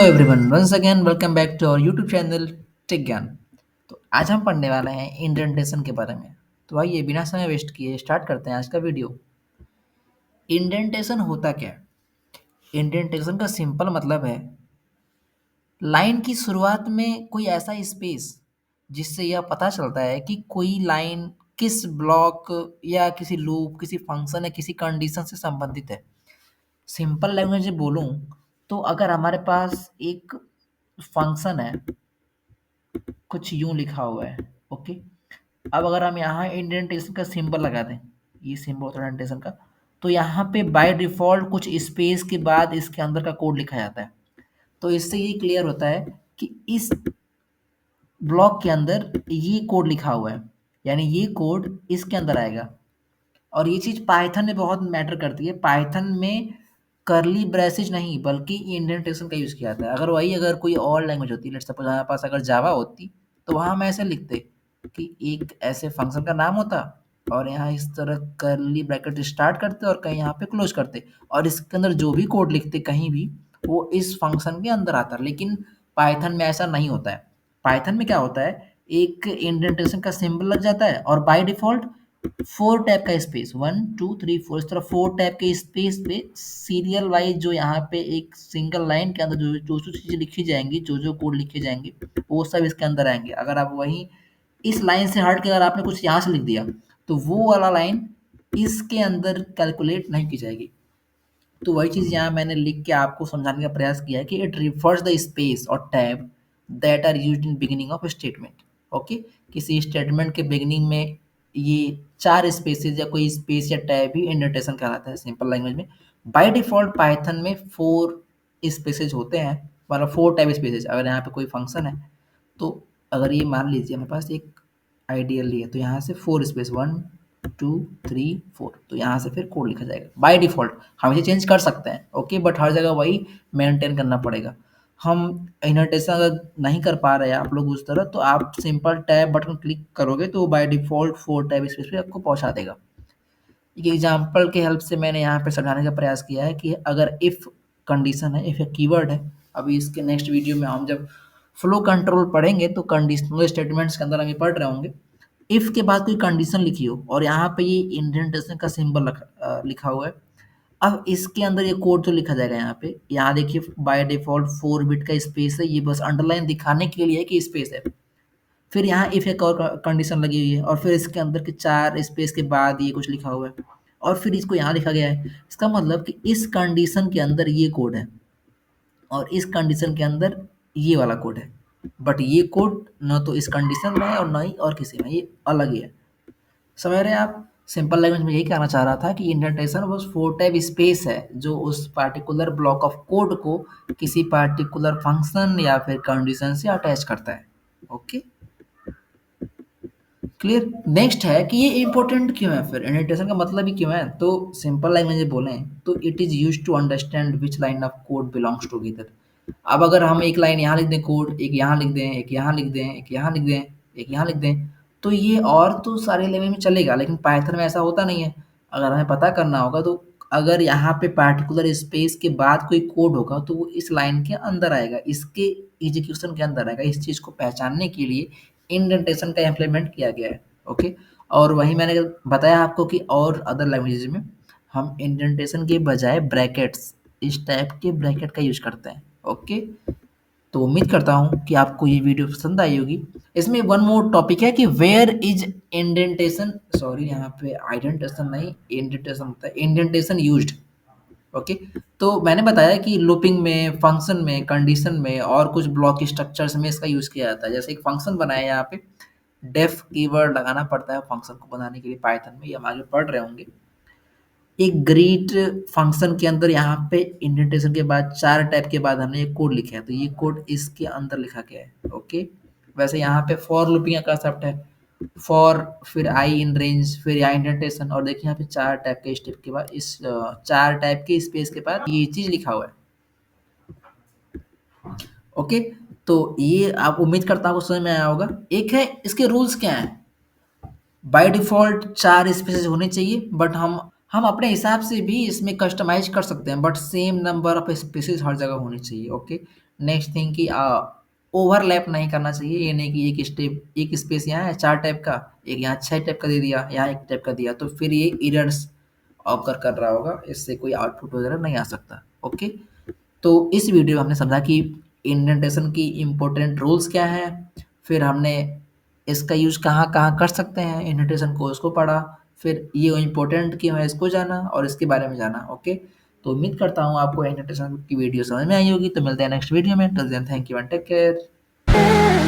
Everyone once again welcome back to our YouTube channel tech Gyan. तो आज हम पढ़ने वाले हैं इंडेंटेशन के बारे में। तो आइए बिना समय वेस्ट किए स्टार्ट करते हैं आज का वीडियो। इंडेंटेशन होता क्या है? इंडेंटेशन का सिंपल मतलब है लाइन की शुरुआत में कोई ऐसा स्पेस जिससे यह पता चलता है कि कोई लाइन किस ब्लॉक या किसी लूप, किसी फंक्शन या किसी कंडीशन से संबंधित है। सिंपल लैंग्वेज में बोलूं तो अगर हमारे पास एक फंक्शन है, कुछ यूं लिखा हुआ है, ओके। अब अगर हम यहाँ इंडेंटेशन का सिंबल लगा दें, ये सिंबल होता है इंडेंटेशन का, तो यहाँ पे बाय डिफॉल्ट कुछ स्पेस के बाद इसके अंदर का कोड लिखा जाता है। तो इससे ये क्लियर होता है कि इस ब्लॉक के अंदर ये कोड लिखा हुआ है, यानी ये कोड इसके अंदर आएगा। और ये चीज़ पाइथन में बहुत मैटर करती है। पाइथन में कर्ली ब्रेसेज नहीं बल्कि इंडेंटेशन का यूज़ किया जाता है। अगर कोई और लैंग्वेज होती, लेट्स सपोज हमारे पास अगर जावा होती, तो वहाँ हम ऐसे लिखते कि एक ऐसे फंक्शन का नाम होता और यहाँ इस तरह कर्ली ब्रैकेट स्टार्ट करते और कहीं यहाँ पे क्लोज करते, और इसके अंदर जो भी कोड लिखते कहीं भी वो इस फंक्शन के अंदर आता। लेकिन पाइथन में ऐसा नहीं होता है। पाइथन में क्या होता है, एक इंडेंटेशन का सिंबल लग जाता है और बाय डिफॉल्ट 4 टैब का स्पेस, 1 2 3 4, इस तरह 4 टैब के स्पेस पे सीरियल वाइज जो यहाँ पे एक सिंगल लाइन के अंदर जो चीज़ें लिखी जाएंगी, जो कोड लिखे जाएंगे, वो सब इसके अंदर आएंगे। अगर आप वहीं इस लाइन से हट के अगर आपने कुछ यहाँ से लिख दिया तो वो वाला लाइन इसके अंदर कैलकुलेट नहीं की जाएगी। तो वही चीज़ यहाँ मैंने लिख के आपको समझाने का प्रयास किया है कि इट रिफर्स द स्पेस और tab that are used in beginning of statement. Okay, किसी स्टेटमेंट के बिगिनिंग में ये 4 स्पेसेस या कोई स्पेस या टैब ही इंडेंटेशन कहलाता है सिंपल लैंग्वेज में। बाय डिफॉल्ट पाइथन में 4 स्पेसेस होते हैं, मतलब 4 टैब स्पेसेस। अगर यहाँ पे कोई फंक्शन है तो अगर ये मान लीजिए मेरे पास एक आइडियली है, तो यहाँ से 4 स्पेस, 1 2 3 4, तो यहाँ से फिर कोड लिखा जाएगा बाय डिफॉल्ट। हम इसे चेंज कर सकते हैं, ओके, बट हर जगह वही मेंटेन करना पड़ेगा। हम इनोटेशन अगर नहीं कर पा रहे हैं आप लोग उस तरह, तो आप सिंपल टैब बटन क्लिक करोगे तो बाय डिफॉल्ट 4 टैब स्पेस पे आपको पहुंचा देगा। एक एग्जांपल के हेल्प से मैंने यहाँ पे समझाने का प्रयास किया है कि अगर इफ कंडीशन है, इफ एक कीवर्ड है। अभी इसके नेक्स्ट वीडियो में हम जब फ्लो कंट्रोल पढ़ेंगे तो कंडीशनल स्टेटमेंट्स के अंदर हम ये पढ़ रहे होंगे। इफ के बाद कोई कंडीशन लिखी हो और यहाँ पे ये इंडेंटेशन का सिंबल लिखा हुआ है। अब इसके अंदर ये कोड जो लिखा जाएगा यहाँ पे, यहाँ देखिए बाय डिफॉल्ट 4 बिट का स्पेस है, ये बस अंडरलाइन दिखाने के लिए कि स्पेस है। फिर यहाँ इफ एक और कंडीशन लगी हुई है और फिर इसके अंदर के 4 स्पेस के बाद ये कुछ लिखा हुआ है और फिर इसको यहाँ लिखा गया है। इसका मतलब कि इस कंडीशन के अंदर ये कोड है और इस कंडीशन के अंदर ये वाला कोड है। बट ये कोड न तो इस कंडीशन में है और ना ही और किसी में, ये अलग ही है। समझ रहे हैं आप? सिंपल लैंग्वेज में यही कहना चाह रहा था कि इंडेंटेशन बस 4 टाइप स्पेस है जो उस पार्टिकुलर ब्लॉक ऑफ कोड को किसी पार्टिकुलर फंक्शन या फिर कंडीशन से अटैच करता है। Okay, clear. नेक्स्ट है कि ये इंपॉर्टेंट क्यों है, फिर इंडेंटेशन का मतलब ही क्यों है। तो सिंपल लैंग्वेज में बोलें तो it is used to understand which line of code belongs together. अब अगर हम एक लाइन यहाँ लिख दें कोड, एक यहाँ लिख दें, एक यहाँ लिख दें, एक यहाँ लिख दें, एक यहाँ लिख दें, तो ये और तो सारे लैंग्वेज में चलेगा, लेकिन पाइथन में ऐसा होता नहीं है। अगर हमें पता करना होगा तो अगर यहाँ पे पार्टिकुलर स्पेस के बाद कोई कोड होगा तो वो इस लाइन के अंदर आएगा, इसके एग्जीक्यूशन के अंदर आएगा। इस चीज़ को पहचानने के लिए इंडेंटेशन का इम्प्लीमेंट किया गया है। ओके, और वही मैंने बताया आपको कि और अदर लैंग्वेजेज में हम इंडेंटेशन के बजाय ब्रैकेट्स, इस टाइप के ब्रैकेट का यूज करते हैं। ओके, तो उम्मीद करता हूँ कि आपको ये वीडियो पसंद आई होगी। इसमें वन मोर टॉपिक है कि वेयर इज इंडेंटेशन, सॉरी यहाँ पे आइडेंटेशन नहीं इंडेंटेशन होता है, इंडेंटेशन यूज्ड। ओके, तो मैंने बताया कि लूपिंग में, फंक्शन में, कंडीशन में और कुछ ब्लॉक स्ट्रक्चर्स में इसका यूज़ किया जाता है। जैसे एक फंक्शन बनाया यहाँ पे, डेफ कीवर्ड लगाना पड़ता है फंक्शन को बनाने के लिए पाइथन में, ये हम आगे पढ़ रहे होंगे। एक ग्रीट फंक्शन के अंदर यहाँ पे इंडेंटेशन के बाद 4 टाइप के बाद हमने एक कोड लिखा है, तो ये कोड इसके अंदर लिखा गया है। ओके, वैसे यहाँ पे फॉर लूपिंग का कंसेप्ट है, फॉर फिर आई इन रेंज फिर यहाँ इंडेंटेशन, और देखिए यहाँ पे 4 टाइप के स्टेप के बाद इस 4 टाइप के स्पेस के बाद ये चीज लिखा हुआ है। ओके, तो ये आप उम्मीद करता हूँ समझ में आया होगा। एक है इसके रूल्स क्या हैं। बाय डिफ़ॉल्ट 4 स्पेसेस होने चाहिए, बट हम अपने हिसाब से भी इसमें कस्टमाइज़ कर सकते हैं, but same number of spaces हर जगह होनी चाहिए। ओके, नेक्स्ट थिंग कि ओवरलैप नहीं करना चाहिए, ये नहीं कि एक स्टेप एक स्पेस यहाँ है 4 टाइप का, एक यहाँ 6 टाइप का दे दिया, यहाँ 1 टाइप का दिया, तो फिर ये एरर्स ऑकर कर रहा होगा, इससे कोई आउटपुट वगैरह नहीं आ सकता। ओके, तो इस वीडियो में हमने समझा कि इंडेंटेशन की इम्पोर्टेंट रूल्स क्या हैं, फिर हमने इसका यूज़ कहाँ-कहाँ कर सकते हैं इंडेंटेशन को, उसको पढ़ा, फिर ये इम्पोर्टेंट क्यों है इसको जाना और इसके बारे में जाना। ओके, तो उम्मीद करता हूँ आपको इंडेंटेशन की वीडियो समझ में आई होगी। तो मिलते हैं नेक्स्ट वीडियो में, till then thank you and take care.